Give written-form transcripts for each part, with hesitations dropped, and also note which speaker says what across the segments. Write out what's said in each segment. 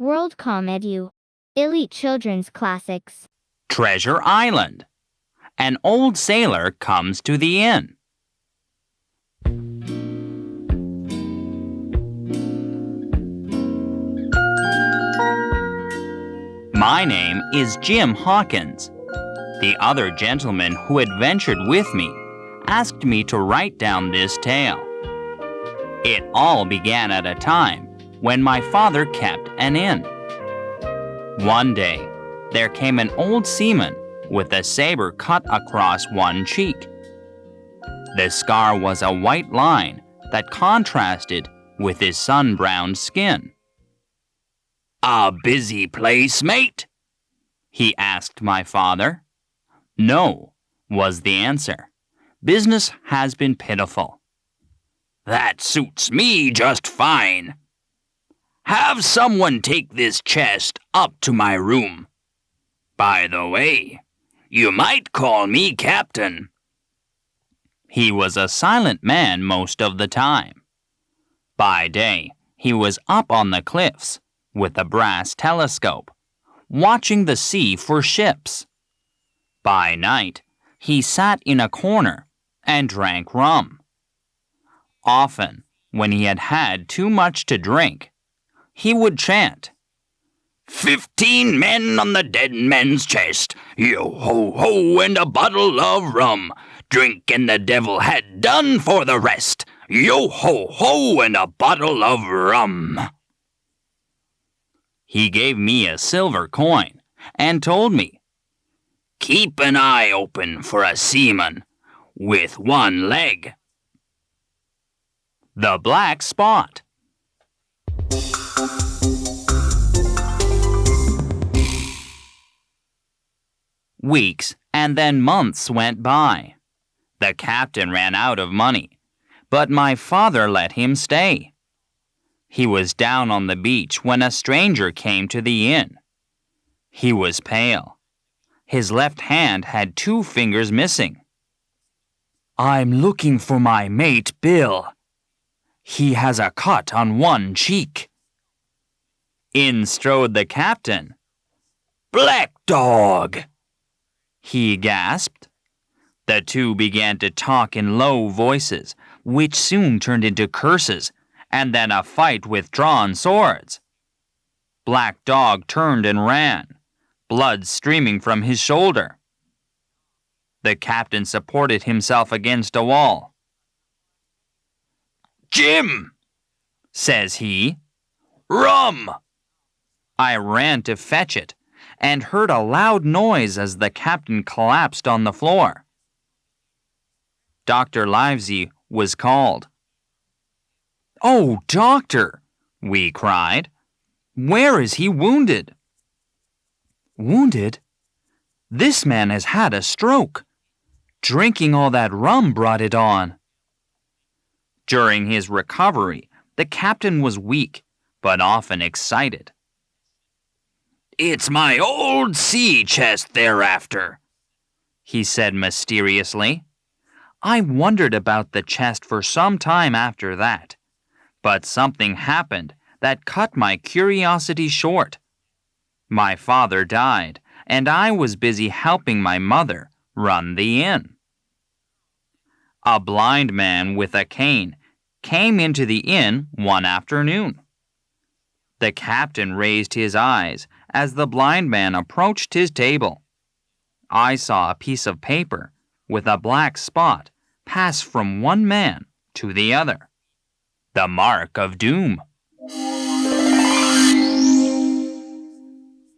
Speaker 1: WorldComEDU. Elite Children's Classics.
Speaker 2: Treasure Island. An old sailor comes to the inn. My name is Jim Hawkins. The other gentleman who adventured with me asked me to write down this tale. It all began at a time when my father kept an inn. One day, there came an old seaman with a saber cut across one cheek. The scar was a white line that contrasted with his sun-browned skin. "A busy place, mate?" he asked my father. "No," was the answer. "Business has been pitiful." "That suits me just fine. Have someone take this chest up to my room. By the way, you might call me Captain." He was a silent man most of the time. By day, he was up on the cliffs with a brass telescope, watching the sea for ships. By night, he sat in a corner and drank rum. Often, when he had had too much to drink, he would chant, "15 men on the dead man's chest, yo-ho-ho, and a bottle of rum. Drink and the devil had done for the rest, yo-ho-ho, and a bottle of rum." He gave me a silver coin and told me, "Keep an eye open for a seaman with one leg." The Black Spot. Weeks and then months went by. The captain ran out of money, but my father let him stay. He was down on the beach when a stranger came to the inn. He was pale. His left hand had 2 fingers missing. "I'm looking for my mate, Bill. He has a cut on one cheek." In strode the captain. "Black dog!" he gasped. The two began to talk in low voices, which soon turned into curses, and then a fight with drawn swords. Black Dog turned and ran, blood streaming from his shoulder. The captain supported himself against a wall. "Jim," says he, "rum!" I ran to fetch it and heard a loud noise as the captain collapsed on the floor. Dr. Livesey was called. "Oh, doctor," we cried. "Where is he wounded?" "Wounded? This man has had a stroke. Drinking all that rum brought it on." During his recovery, the captain was weak, but often excited. "It's my old sea chest they're after," he said mysteriously. I wondered about the chest for some time after that, but something happened that cut my curiosity short. My father died, and I was busy helping my mother run the inn. A blind man with a cane came into the inn one afternoon. The captain raised his eyes as the blind man approached his table. I saw a piece of paper with a black spot pass from one man to the other. The mark of doom.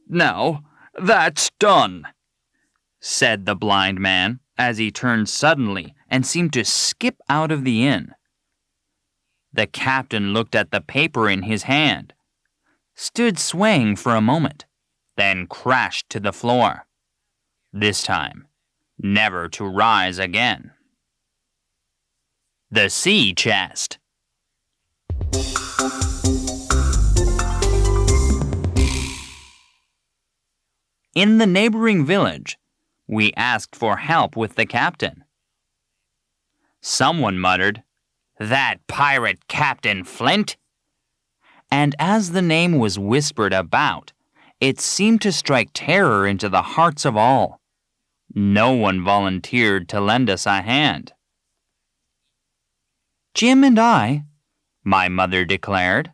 Speaker 2: "Now, that's done," said the blind man as he turned suddenly and seemed to skip out of the inn. The captain looked at the paper in his hand, stood swaying for a moment, then crashed to the floor. This time, never to rise again. The Sea Chest. In the neighboring village, we asked for help with the captain. Someone muttered, "That pirate Captain Flint?" and as the name was whispered about, it seemed to strike terror into the hearts of all. No one volunteered to lend us a hand. "Jim and I," my mother declared,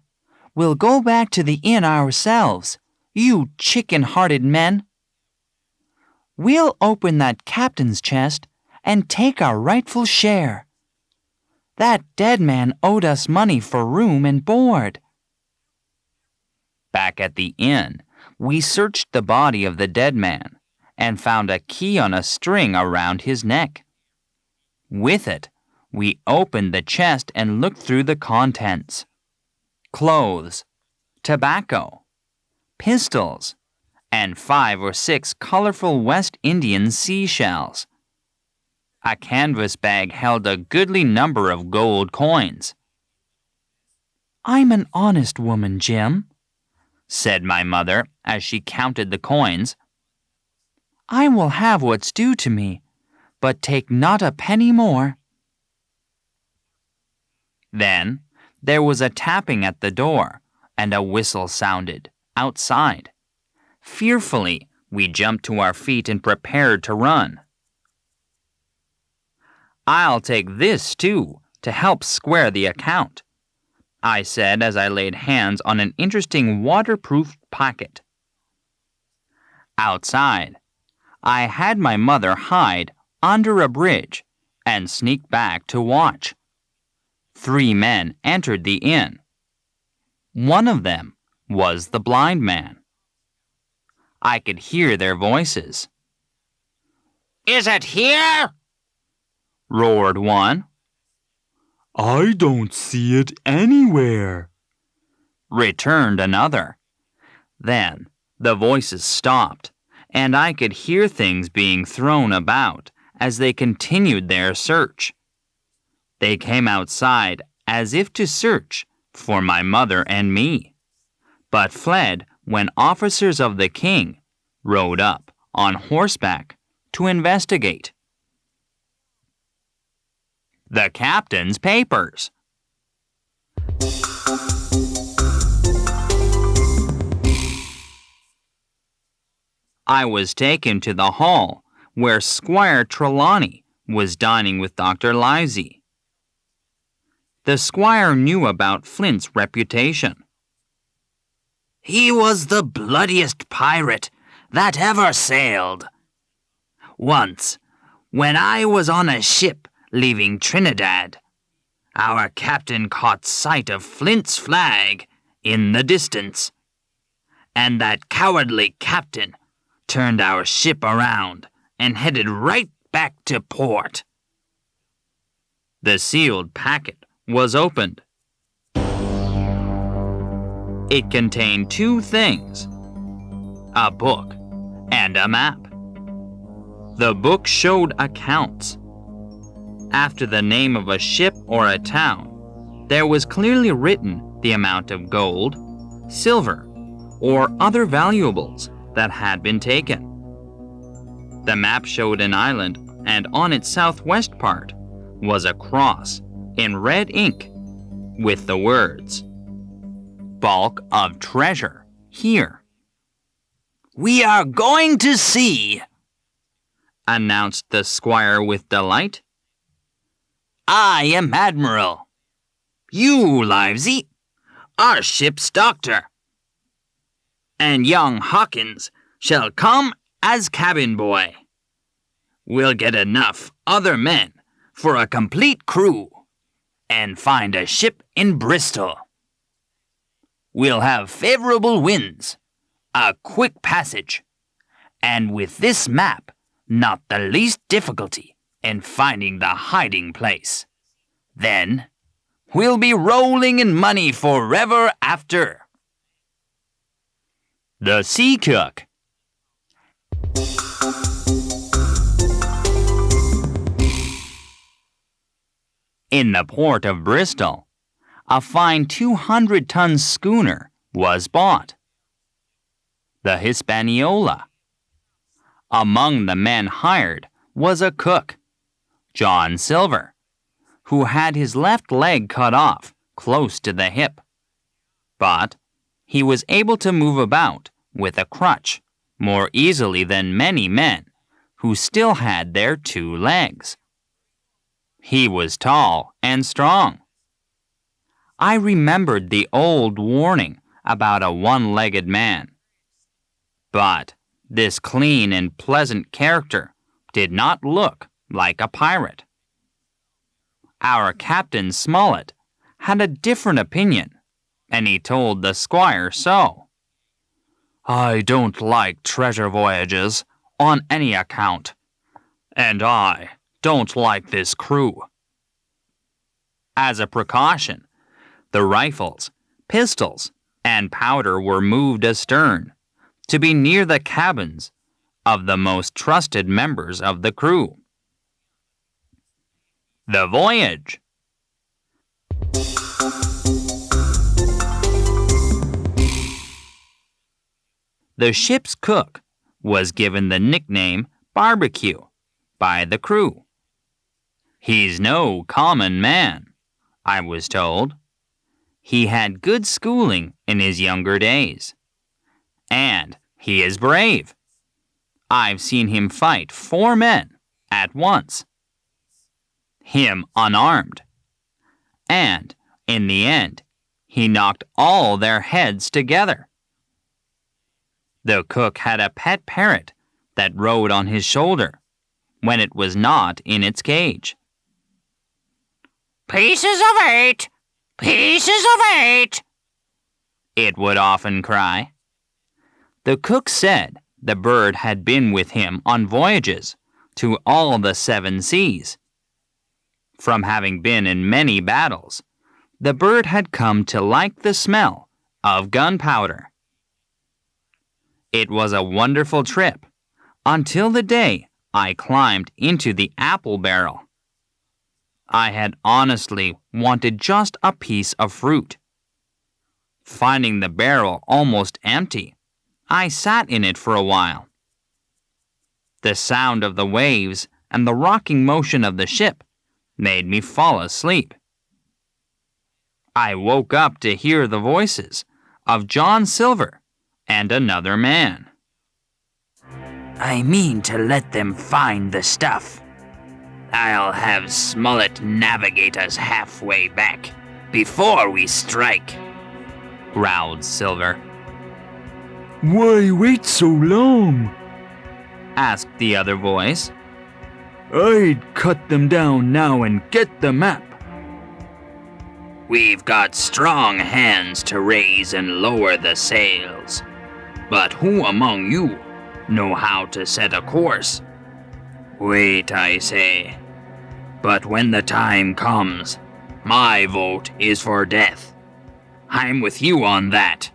Speaker 2: "will go back to the inn ourselves, you chicken-hearted men. We'll open that captain's chest and take our rightful share. That dead man owed us money for room and board." Back at the inn, we searched the body of the dead man and found a key on a string around his neck. With it, we opened the chest and looked through the contents. Clothes, tobacco, pistols, and 5 or 6 colorful West Indian seashells. A canvas bag held a goodly number of gold coins. "I'm an honest woman, Jim," said my mother as she counted the coins. "I will have what's due to me, but take not a penny more." Then there was a tapping at the door, and a whistle sounded outside. Fearfully, we jumped to our feet and prepared to run. "I'll take this, too, to help square the account," I said as I laid hands on an interesting waterproof pocket. Outside, I had my mother hide under a bridge and sneak back to watch. 3 men entered the inn. One of them was the blind man. I could hear their voices. "Is it here?" roared one.
Speaker 3: "I don't see it anywhere,"
Speaker 2: returned another. Then the voices stopped, and I could hear things being thrown about as they continued their search. They came outside as if to search for my mother and me, but fled when officers of the king rode up on horseback to investigate. The captain's papers. I was taken to the hall where Squire Trelawney was dining with Dr. Livesey. The squire knew about Flint's reputation. "He was the bloodiest pirate that ever sailed. Once, when I was on a ship leaving Trinidad, our captain caught sight of Flint's flag in the distance, and that cowardly captain turned our ship around and headed right back to port." The sealed packet was opened. It contained 2 things: a book and a map. The book showed accounts. After the name of a ship or a town, there was clearly written the amount of gold, silver, or other valuables that had been taken. The map showed an island, and on its southwest part was a cross in red ink with the words, "Bulk of treasure here." "We are going to sea," announced the squire with delight. "I am Admiral. You, Livesey, are ship's doctor. And young Hawkins shall come as cabin boy. We'll get enough other men for a complete crew and find a ship in Bristol. We'll have favorable winds, a quick passage, and with this map, not the least difficulty in finding the hiding place. Then, we'll be rolling in money forever after." The Sea Cook. In the port of Bristol, a fine 200-ton schooner was bought, the Hispaniola. Among the men hired was a cook, John Silver, who had his left leg cut off close to the hip. but he was able to move about with a crutch more easily than many men who still had their 2 legs. He was tall and strong. I remembered the old warning about a one-legged man. But this clean and pleasant character did not look like a pirate. Our Captain Smollett had a different opinion, and he told the squire so. "I don't like treasure voyages on any account, and I don't like this crew." As a precaution, the rifles, pistols, and powder were moved astern to be near the cabins of the most trusted members of the crew. The voyage. The ship's cook was given the nickname Barbecue by the crew. "He's no common man," I was told. "He had good schooling in his younger days. And he is brave. I've seen him fight 4 men at once. Him unarmed. And, in the end, he knocked all their heads together." The cook had a pet parrot that rode on his shoulder when it was not in its cage. "Pieces of 8! Pieces of 8!" it would often cry. The cook said the bird had been with him on voyages to all the 7 seas. From having been in many battles, the bird had come to like the smell of gunpowder. It was a wonderful trip until the day I climbed into the apple barrel. I had honestly wanted just a piece of fruit. Finding the barrel almost empty, I sat in it for a while. The sound of the waves and the rocking motion of the ship made me fall asleep. I woke up to hear the voices of John Silver and another man. "I mean to let them find the stuff. I'll have Smollett navigate us halfway back before we strike," growled Silver.
Speaker 3: Why wait so long?
Speaker 2: Asked the other voice.
Speaker 3: I'd cut them down now and get the map.
Speaker 2: "We've got strong hands to raise and lower the sails. But who among you know how to set a course? Wait, I say. But when the time comes, my vote is for death. I'm with you on that."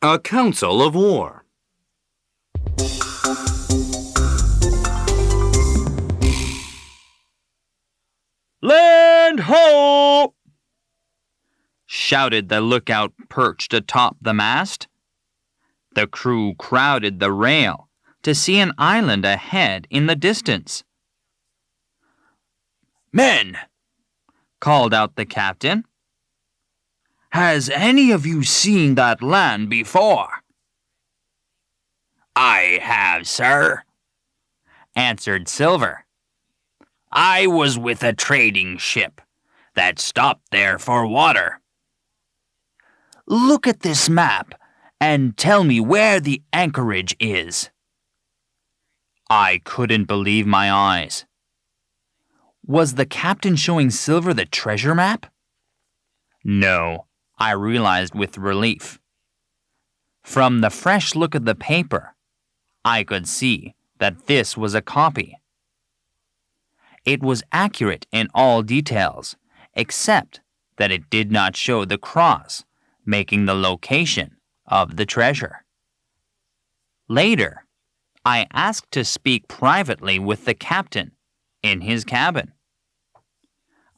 Speaker 4: A Council of War.
Speaker 3: Land ho!
Speaker 2: Shouted the lookout perched atop the mast. The crew crowded the rail to see an island ahead in the distance. "Men," called out the captain, "has any of you seen that land before?" "I have, sir," answered Silver. "I was with a trading ship that stopped there for water." "Look at this map and tell me where the anchorage is." I couldn't believe my eyes. Was the captain showing Silver the treasure map? No, I realized with relief. From the fresh look of the paper, I could see that this was a copy. It was accurate in all details, except that it did not show the cross making the location of the treasure. Later, I asked to speak privately with the captain in his cabin.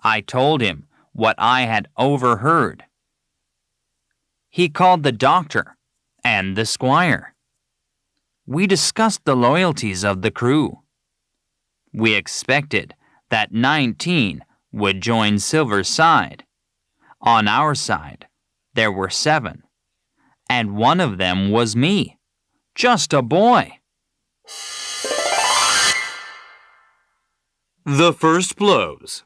Speaker 2: I told him what I had overheard. He called the doctor and the squire. We discussed the loyalties of the crew. We expected that 19 would join Silver's side, On our side, there were 7, and one of them was me, just a boy.
Speaker 4: The first blows.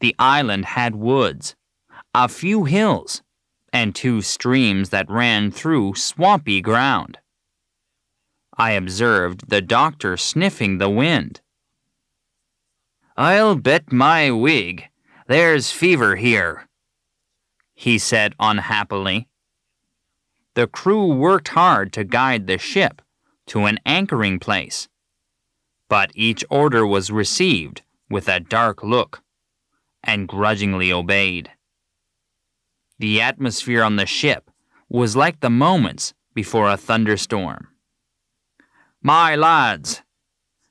Speaker 2: The island had woods, a few hills, and 2 streams that ran through swampy ground. I observed the doctor sniffing the wind. "I'll bet my wig there's fever here," he said unhappily. The crew worked hard to guide the ship to an anchoring place, but each order was received with a dark look and grudgingly obeyed. The atmosphere on the ship was like the moments before a thunderstorm. "My lads,"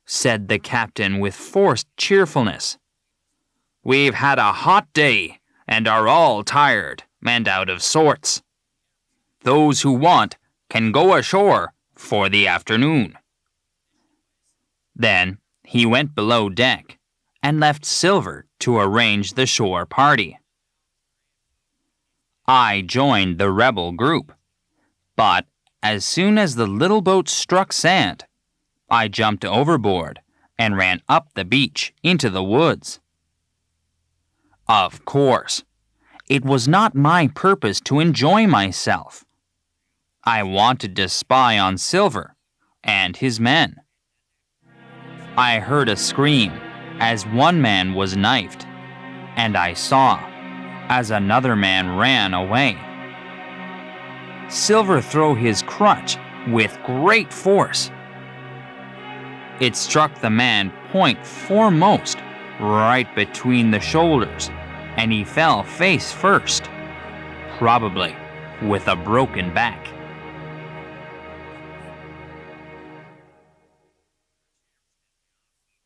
Speaker 2: said the captain with forced cheerfulness, "we've had a hot day and are all tired and out of sorts. Those who want can go ashore for the afternoon." Then he went below deck and left Silver to arrange the shore party. I joined the rebel group, but as soon as the little boat struck sand, I jumped overboard and ran up the beach into the woods. Of course, it was not my purpose to enjoy myself. I wanted to spy on Silver and his men. I heard a scream as one man was knifed, and I saw as another man ran away. Silver threw his crutch with great force. It struck the man point foremost, right between the shoulders, and he fell face first, probably with a broken back.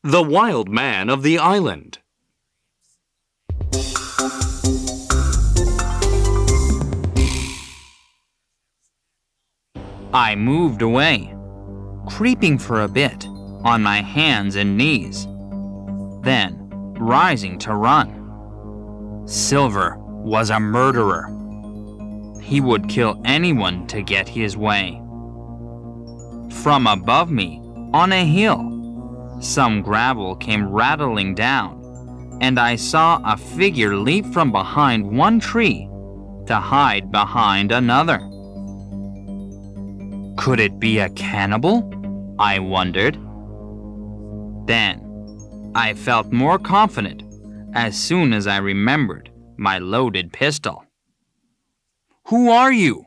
Speaker 4: The wild man of the island.
Speaker 2: I moved away, creeping for a bit on my hands and knees, then rising to run. Silver was a murderer. He would kill anyone to get his way. From above me, on a hill, some gravel came rattling down, and I saw a figure leap from behind one tree to hide behind another. Could it be a cannibal? I wondered. Then, I felt more confident as soon as I remembered my loaded pistol. "Who are you?"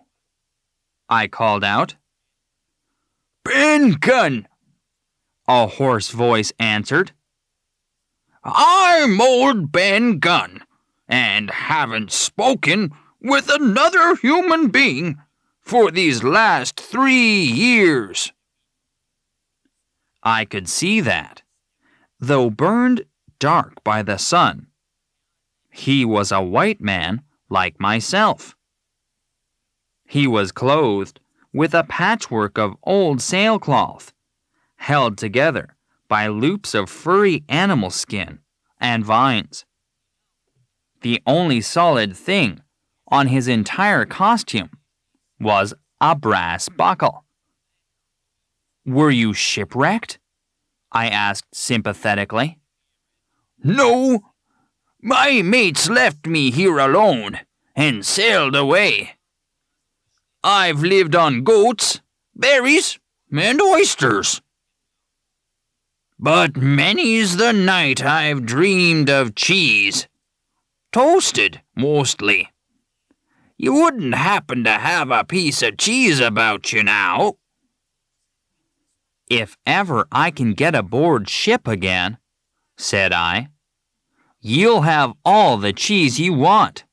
Speaker 2: I called out. "Ben Gunn," a hoarse voice answered. "I'm old Ben Gunn, and haven't spoken with another human being for these last 3 years. I could see that, though burned dark by the sun. He was a white man like myself. He was clothed with a patchwork of old sailcloth, held together by loops of furry animal skin and vines. The only solid thing on his entire costume was a brass buckle. "Were you shipwrecked?" I asked sympathetically. "No, my mates left me here alone and sailed away. I've lived on goats, berries, and oysters. But many's the night I've dreamed of cheese. Toasted, mostly. You wouldn't happen to have a piece of cheese about you now?" "If ever I can get aboard ship again," said I, "you'll have all the cheese you want."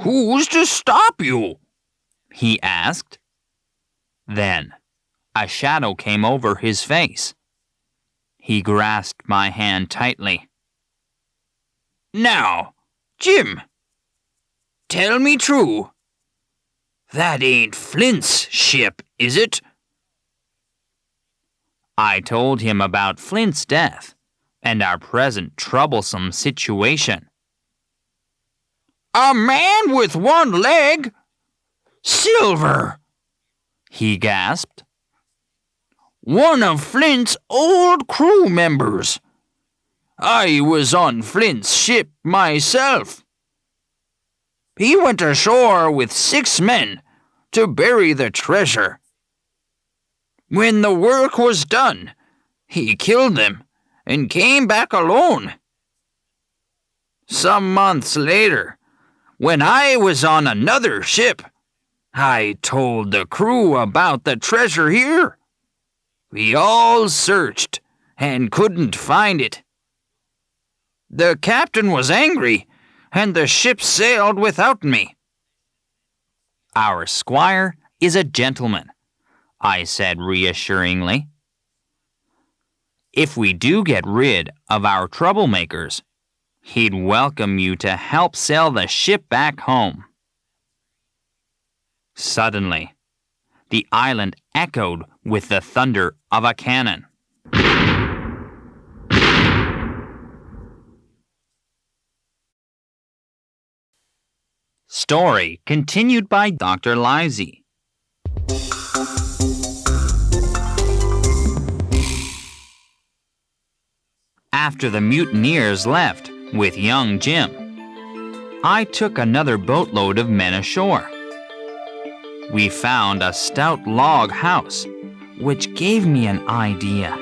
Speaker 2: "Who's to stop you?" he asked. Then a shadow came over his face. He grasped my hand tightly. "Now, Jim, tell me true. That ain't Flint's ship, is it?" I told him about Flint's death and our present troublesome situation. "A man with one leg? Silver!" he gasped. "One of Flint's old crew members. I was on Flint's ship myself. He went ashore with 6 men to bury the treasure. When the work was done, he killed them and came back alone. Some months later, when I was on another ship, I told the crew about the treasure here. We all searched and couldn't find it. The captain was angry, and the ship sailed without me." "Our squire is a gentleman," I said reassuringly. "If we do get rid of our troublemakers, he'd welcome you to help sail the ship back home." Suddenly, the island echoed with the thunder of a cannon. Story continued by Dr. Livesey. After the mutineers left with young Jim, I took another boatload of men ashore. We found a stout log house, which gave me an idea.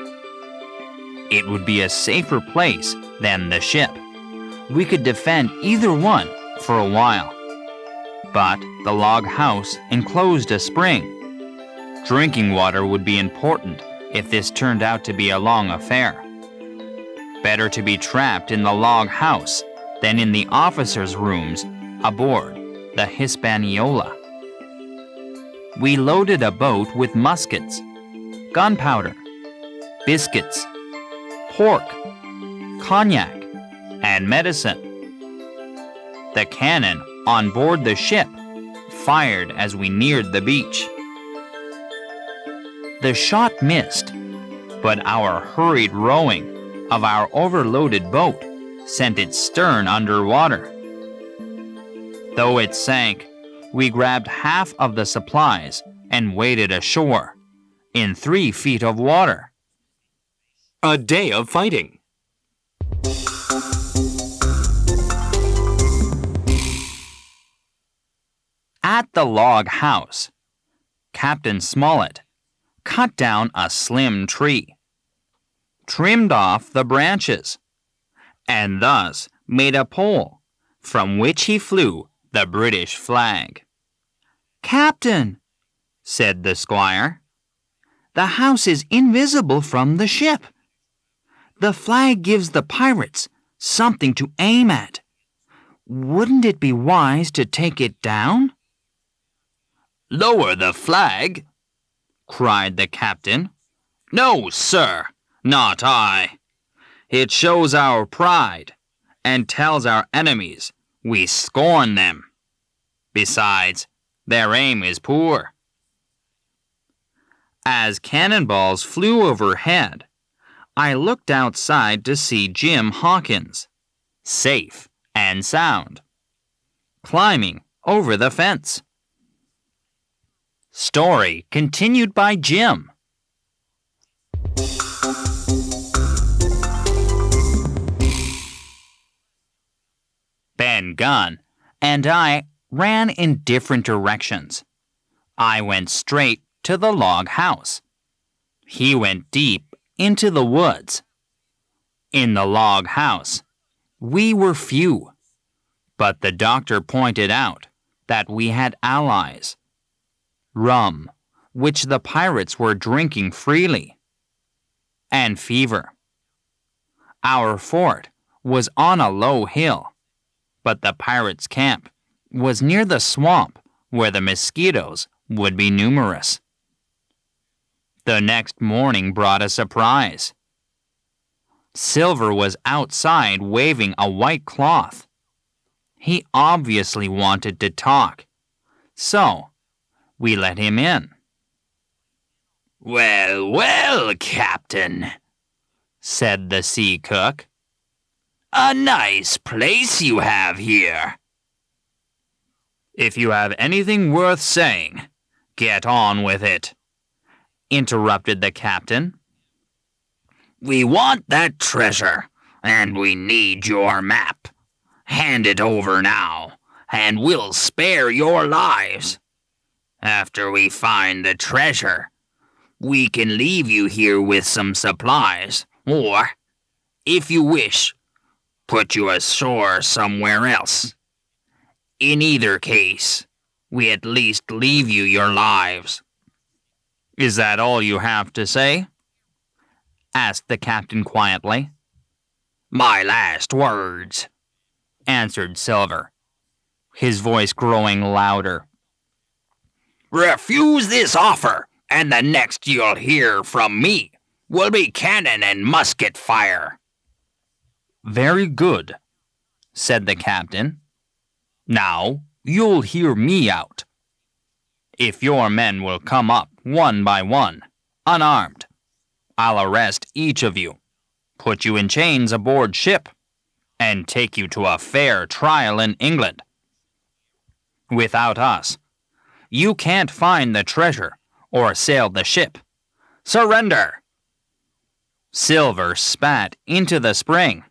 Speaker 2: It would be a safer place than the ship. We could defend either one for a while. But the log house enclosed a spring. Drinking water would be important if this turned out to be a long affair. Better to be trapped in the log house than in the officers' rooms aboard the Hispaniola. We loaded a boat with muskets, gunpowder, biscuits, pork, cognac, and medicine. The cannon on board the ship fired as we neared the beach. The shot missed, but our hurried rowing of our overloaded boat sent its stern underwater. Though it sank, we grabbed half of the supplies and waded ashore in 3 feet of water.
Speaker 4: A day of fighting.
Speaker 2: At the log house, Captain Smollett cut down a slim tree, trimmed off the branches, and thus made a pole from which he flew the British flag. "Captain," said the squire, "the house is invisible from the ship. The flag gives the pirates something to aim at. Wouldn't it be wise to take it down?" "Lower the flag?" cried the captain. "No, sir, not I. It shows our pride and tells our enemies we scorn them. Besides, their aim is poor." As cannonballs flew overhead, I looked outside to see Jim Hawkins, safe and sound, climbing over the fence. Story continued by Jim. Ben Gunn and I ran in different directions. I went straight to the log house. He went deep into the woods. In the log house, we were few, but the doctor pointed out that we had allies. Rum, which the pirates were drinking freely, and fever. Our fort was on a low hill, but the pirates' camp was near the swamp where the mosquitoes would be numerous. The next morning brought a surprise. Silver was outside waving a white cloth. He obviously wanted to talk, so we let him in. "Well, well, Captain," said the sea cook. "A nice place you have here." "If you have anything worth saying, get on with it," interrupted the captain. "We want that treasure, and we need your map. Hand it over now, and we'll spare your lives. After we find the treasure, we can leave you here with some supplies, or, if you wish, put you ashore somewhere else. In either case, we at least leave you your lives." "Is that all you have to say?" asked the captain quietly. "My last words," answered Silver, his voice growing louder. "Refuse this offer, and the next you'll hear from me will be cannon and musket fire." "Very good," said the captain. "Now you'll hear me out. If your men will come up one by one, unarmed, I'll arrest each of you, put you in chains aboard ship, and take you to a fair trial in England. Without us, you can't find the treasure or sail the ship. Surrender!" Silver spat into the spring.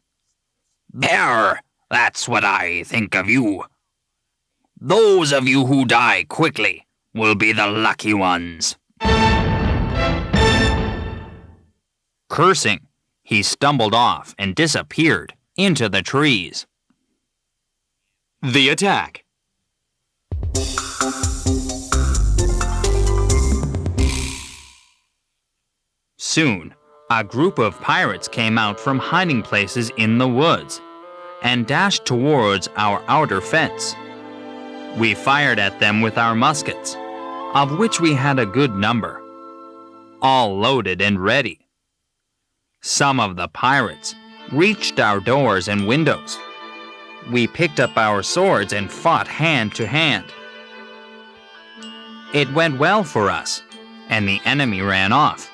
Speaker 2: "There, that's what I think of you. Those of you who die quickly will be the lucky ones." Cursing, he stumbled off and disappeared into the trees.
Speaker 4: The attack.
Speaker 2: Soon, a group of pirates came out from hiding places in the woods and dashed towards our outer fence. We fired at them with our muskets, of which we had a good number, all loaded and ready. Some of the pirates reached our doors and windows. We picked up our swords and fought hand to hand. It went well for us, and the enemy ran off.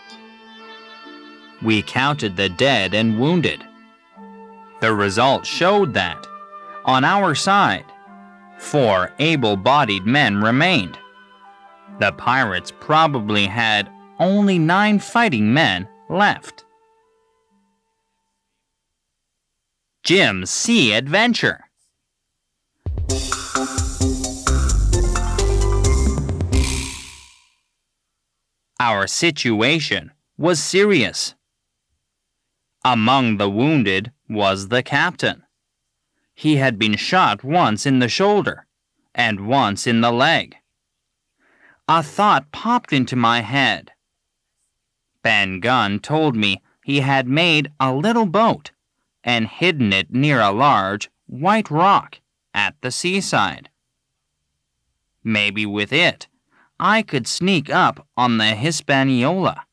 Speaker 2: We counted the dead and wounded. The result showed that, on our side, 4 able-bodied men remained. The pirates probably had only 9 fighting men left. Jim's Sea Adventure. Our situation was serious. Among the wounded was the captain. He had been shot once in the shoulder and once in the leg. A thought popped into my head. Ben Gunn told me he had made a little boat and hidden it near a large white rock at the seaside. Maybe with it, I could sneak up on the Hispaniola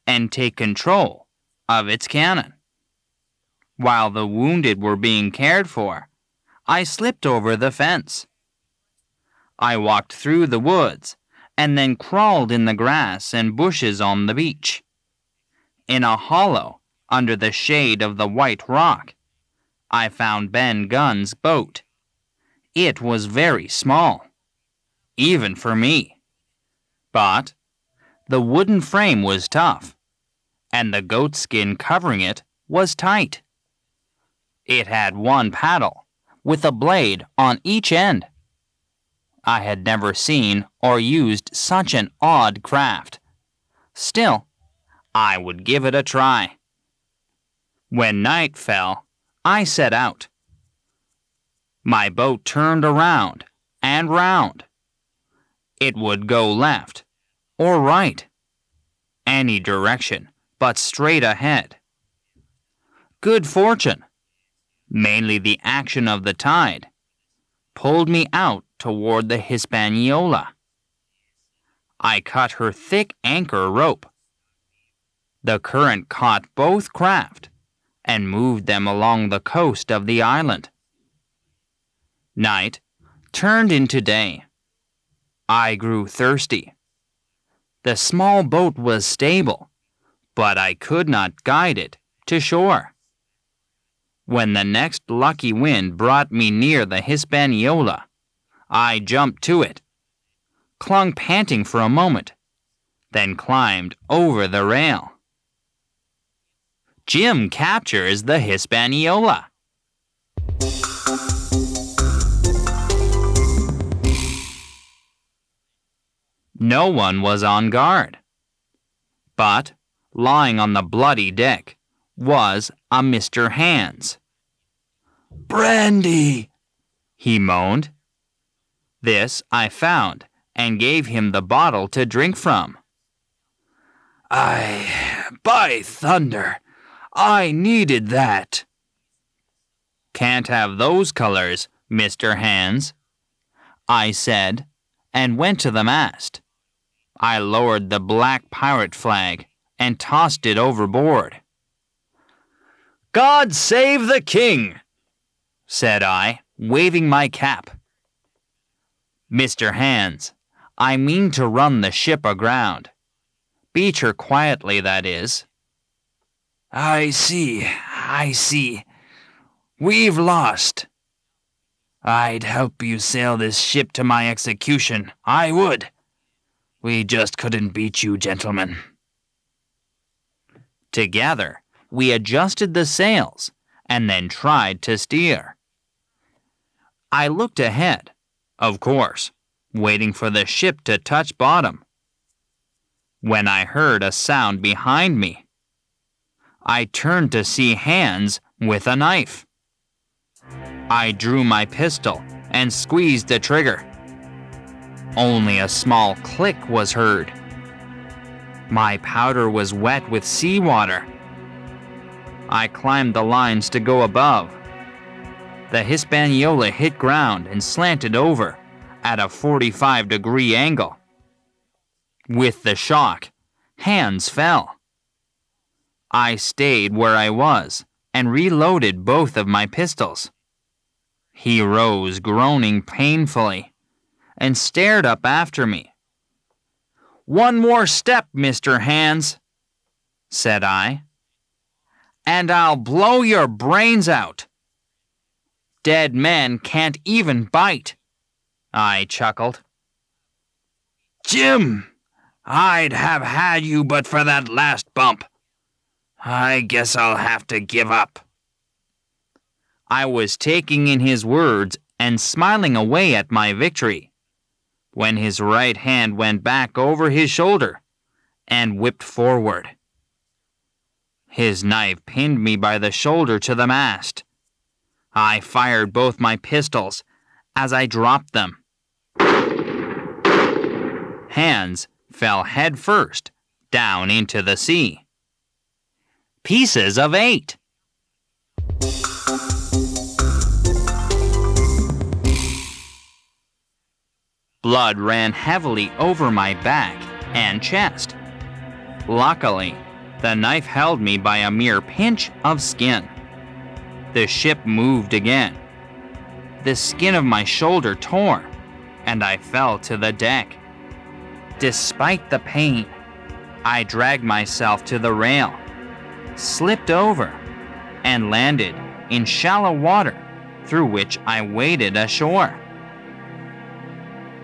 Speaker 2: and take control of its cannon. While the wounded were being cared for, I slipped over the fence. I walked through the woods and then crawled in the grass and bushes on the beach. In a hollow under the shade of the white rock, I found Ben Gunn's boat. It was very small, even for me. But the wooden frame was tough, and the goatskin covering it was tight. It had 1 paddle, with a blade on each end. I had never seen or used such an odd craft. Still, I would give it a try. When night fell, I set out. My boat turned around and round. It would go left or right, any direction but straight ahead. Good fortune, mainly the action of the tide, pulled me out toward the Hispaniola. I cut her thick anchor rope. The current caught both craft and moved them along the coast of the island. Night turned into day. I grew thirsty. The small boat was stable, but I could not guide it to shore. When the next lucky wind brought me near the Hispaniola, I jumped to it, clung panting for a moment, then climbed over the rail. Jim captures the Hispaniola. No one was on guard. But, lying on the bloody deck, was a Mr. Hands.
Speaker 3: Brandy!
Speaker 2: He moaned. This I found and gave him the bottle to drink from.
Speaker 3: By thunder, I needed that.
Speaker 2: Can't have those colors, Mr. Hands, I said, and went to the mast. I lowered the black pirate flag and tossed it overboard.
Speaker 3: God save the king,
Speaker 2: said I, waving my cap. Mr. Hands, I mean to run the ship aground. Beach her quietly, that is.
Speaker 3: I see. We've lost. I'd help you sail this ship to my execution. I would. We just couldn't beat you, gentlemen.
Speaker 2: Together, we adjusted the sails and then tried to steer. I looked ahead, of course, waiting for the ship to touch bottom. When I heard a sound behind me, I turned to see Hands with a knife. I drew my pistol and squeezed the trigger. Only a small click was heard. My powder was wet with seawater. I climbed the lines to go above. The Hispaniola hit ground and slanted over at a 45-degree angle. With the shock, Hands fell. I stayed where I was and reloaded both of my pistols. He rose, groaning painfully, and stared up after me. "One more step, Mr. Hands," said I, "and I'll blow your brains out." "Dead men can't even bite," I chuckled.
Speaker 3: Jim, I'd have had you but for that last bump. I guess I'll have to give up.
Speaker 2: I was taking in his words and smiling away at my victory, when his right hand went back over his shoulder and whipped forward. His knife pinned me by the shoulder to the mast. I fired both my pistols as I dropped them. Hands fell head first down into the sea. Pieces of 8. Blood ran heavily over my back and chest. Luckily, the knife held me by a mere pinch of skin. The ship moved again. The skin of my shoulder tore, and I fell to the deck. Despite the pain, I dragged myself to the rail, slipped over, and landed in shallow water through which I waded ashore.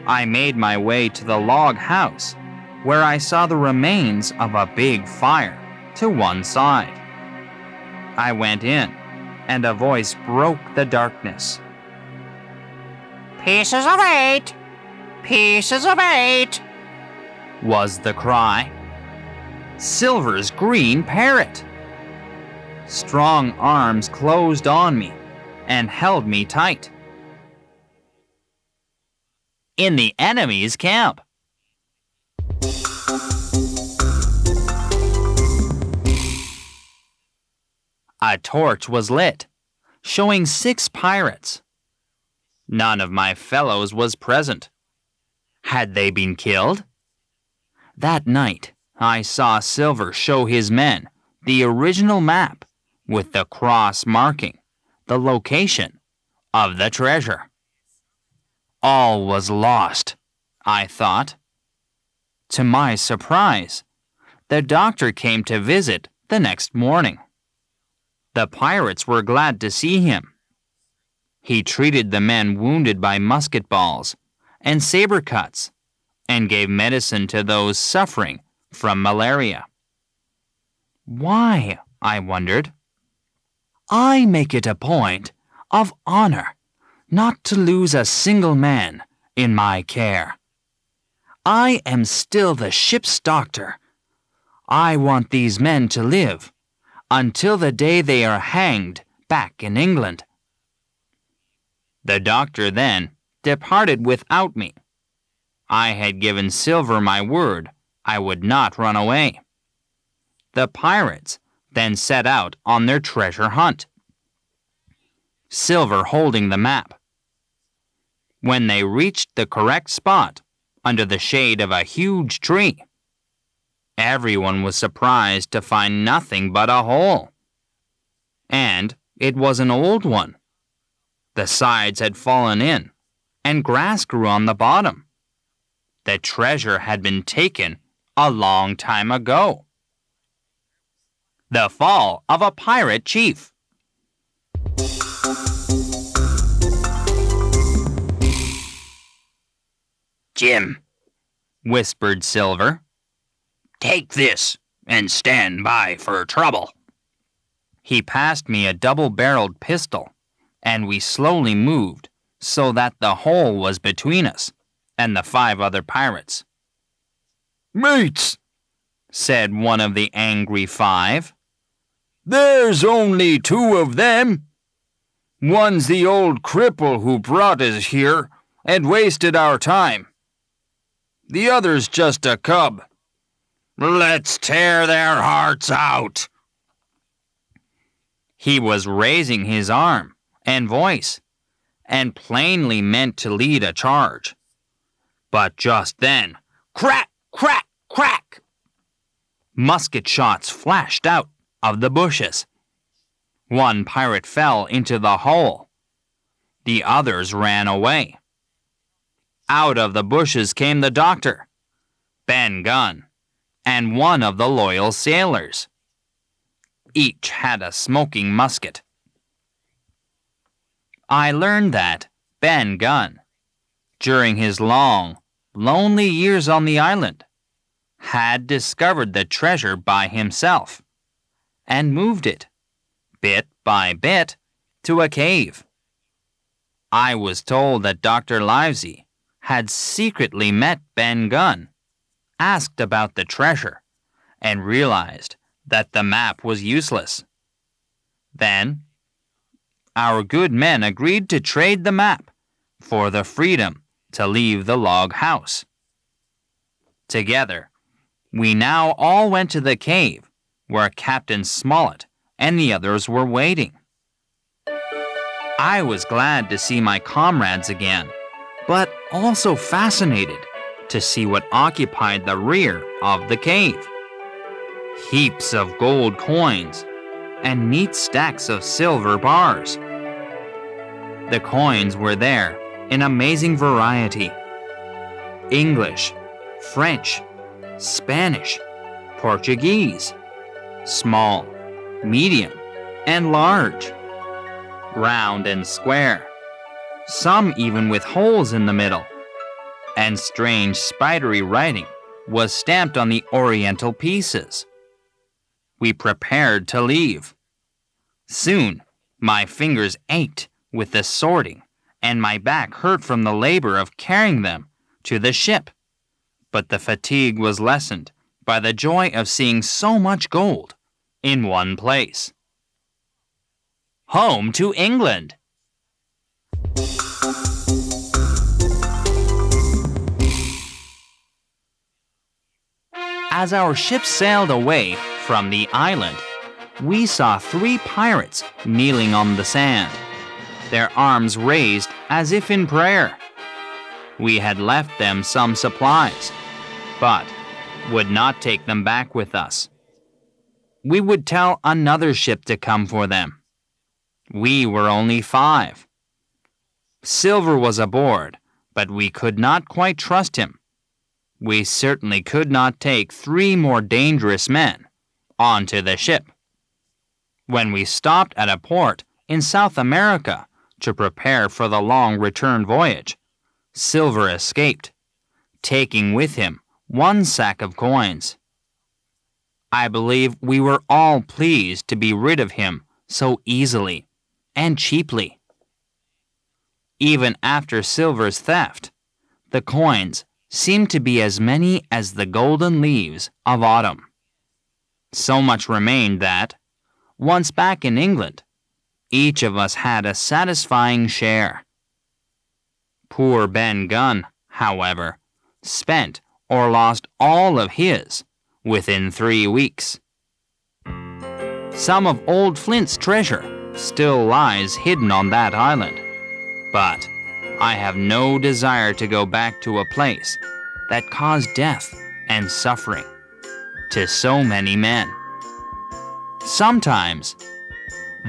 Speaker 2: I made my way to the log house, where I saw the remains of a big fire to one side. I went in, and a voice broke the darkness. "Pieces of 8! Pieces of 8!" was the cry. Silver's green parrot. Strong arms closed on me and held me tight. In the enemy's camp. A torch was lit, showing 6 pirates. None of my fellows was present. Had they been killed? That night, I saw Silver show his men the original map with the cross marking the location of the treasure. All was lost, I thought. To my surprise, the doctor came to visit the next morning. The pirates were glad to see him. He treated the men wounded by musket balls and saber cuts and gave medicine to those suffering from malaria. Why, I wondered. I make it a point of honor not to lose a single man in my care. I am still the ship's doctor. I want these men to live until the day they are hanged back in England. The doctor then departed without me. I had given Silver my word I would not run away. The pirates then set out on their treasure hunt, Silver holding the map. When they reached the correct spot under the shade of a huge tree, everyone was surprised to find nothing but a hole. And it was an old one. The sides had fallen in, and grass grew on the bottom. The treasure had been taken a long time ago. The Fall of a Pirate Chief.
Speaker 3: Jim,
Speaker 2: whispered Silver.
Speaker 3: take this and stand by for trouble.
Speaker 2: He passed me a double-barreled pistol, and we slowly moved so that the hole was between us and the 5 other pirates.
Speaker 3: Mates,
Speaker 2: said one of the angry 5.
Speaker 3: there's only 2 of them. One's the old cripple who brought us here and wasted our time. The other's just a cub. Let's tear their hearts out.
Speaker 2: He was raising his arm and voice, and plainly meant to lead a charge. But just then, crack, crack, crack! Musket shots flashed out of the bushes. One pirate fell into the hole. The others ran away. Out of the bushes came the doctor, Ben Gunn, and one of the loyal sailors. Each had a smoking musket. I learned that Ben Gunn, during his long, lonely years on the island, had discovered the treasure by himself and moved it, bit by bit, to a cave. I was told that Dr. Livesey had secretly met Ben Gunn, asked about the treasure, and realized that the map was useless. Then, our good men agreed to trade the map for the freedom to leave the log house. Together, we now all went to the cave where Captain Smollett and the others were waiting. I was glad to see my comrades again, but also fascinated to see what occupied the rear of the cave. Heaps of gold coins and neat stacks of silver bars. The coins were there in amazing variety. English, French, Spanish, Portuguese, small, medium, and large, round and square, some even with holes in the middle, and strange spidery writing was stamped on the oriental pieces. We prepared to leave. Soon, my fingers ached with the sorting, and my back hurt from the labor of carrying them to the ship. But the fatigue was lessened by the joy of seeing so much gold in one place. Home to England. As our ship sailed away from the island, we saw 3 pirates kneeling on the sand, their arms raised as if in prayer. We had left them some supplies, but would not take them back with us. We would tell another ship to come for them. We were only 5. Silver was aboard, but we could not quite trust him. we certainly could not take 3 more dangerous men onto the ship. When we stopped at a port in South America to prepare for the long return voyage, Silver escaped, taking with him 1 sack of coins. I believe we were all pleased to be rid of him so easily and cheaply. Even after Silver's theft, the coins seemed to be as many as the golden leaves of autumn. So much remained that, once back in England, each of us had a satisfying share. Poor Ben Gunn, however, spent or lost all of his within 3 weeks. Some of old Flint's treasure still lies hidden on that island, but I have no desire to go back to a place that caused death and suffering to so many men. Sometimes,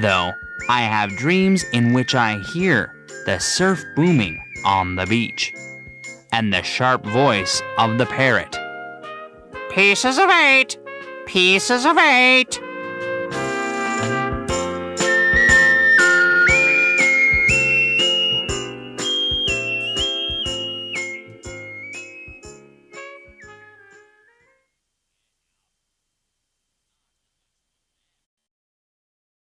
Speaker 2: though, I have dreams in which I hear the surf booming on the beach and the sharp voice of the parrot. Pieces of 8! Pieces of 8!